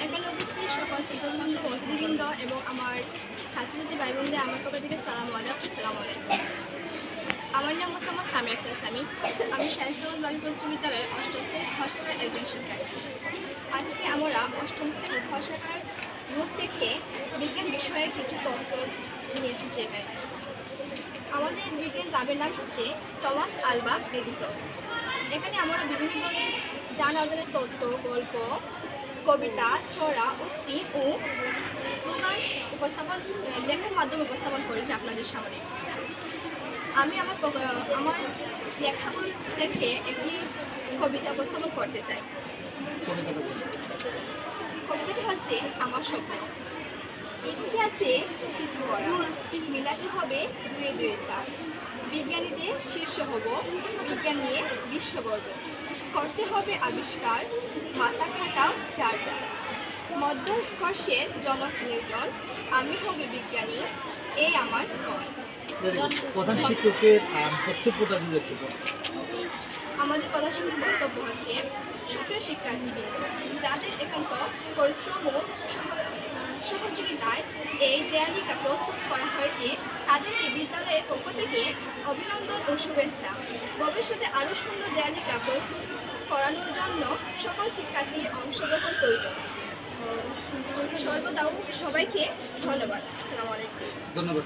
এখানে উপস্থিত সকল শিক্ষকবৃন্দ, অতিথিবৃন্দ এবং আমার ছাত্রছাত্রী ভাই বোনদের আমার পক্ষ থেকে আসসালামু আলাইকুম। আমার নাম মোসাম্মদ সামিয়া আক্তার সামি। আমি শাহজালাল বালিকা উচ্চ বিদ্যালয়ের অষ্টম শ্রেণীর ভাষাকার একজন শিক্ষার্থী। আজকে আমরা অষ্টম শ্রেণীর ভাষাকার গ্রুপ থেকে বিজ্ঞান বিষয়ে কিছু তথ্য নিয়ে এসেছি এখানে। আমাদের বিজ্ঞান ক্লাবের নাম হচ্ছে টমাস আলভা এডিসন। এখানে আমরা বিভিন্ন ধরনের জানা অজানা তথ্য, গল্প, কবিতা, ছড়া, উক্তি ও স্লোগান লেখার মাধ্যমে উপস্থাপন করেছি আপনাদের সামনে। আমি আমার লেখাগুলো দেখে একটি কবিতা উপস্থাপন করতে চাই। কবিতাটি হচ্ছে আমার স্বপ্ন। ইচ্ছে আছে কিছু করা, মিলাতে হবে দুয়ে দুয়ে চার। বিজ্ঞানীদের শীর্ষ হব, বিজ্ঞান নিয়ে বিশ্ব গর্ব। করতে হবে আবিষ্কার, মাথা খাটাও চার চার। মধ্যবর্ষের জনক নিউটন, আমি হবে বিজ্ঞানী, এই আমার মত। প্রধান শিক্ষকের বক্তব্যটা যদি একটু আমাদের প্রধান শিক্ষক বক্তব্য হচ্ছে, সুপ্রিয় শিক্ষার্থীবৃন্দ, যাদের একান্ত পরিশ্রম ও সহযোগিতায় এই দেয়ালিকা প্রস্তুত করা হয়েছে, তাদেরকে বিদ্যালয়ের পক্ষ থেকে অভিনন্দন ও শুভেচ্ছা। ভবিষ্যতে আরও সুন্দর দেয়ালিকা প্রস্তুত করানোর জন্য সকল শিক্ষার্থীর অংশগ্রহণ প্রয়োজন। সর্বদাও সবাইকে ধন্যবাদ। আসসালামু আলাইকুম। ধন্যবাদ।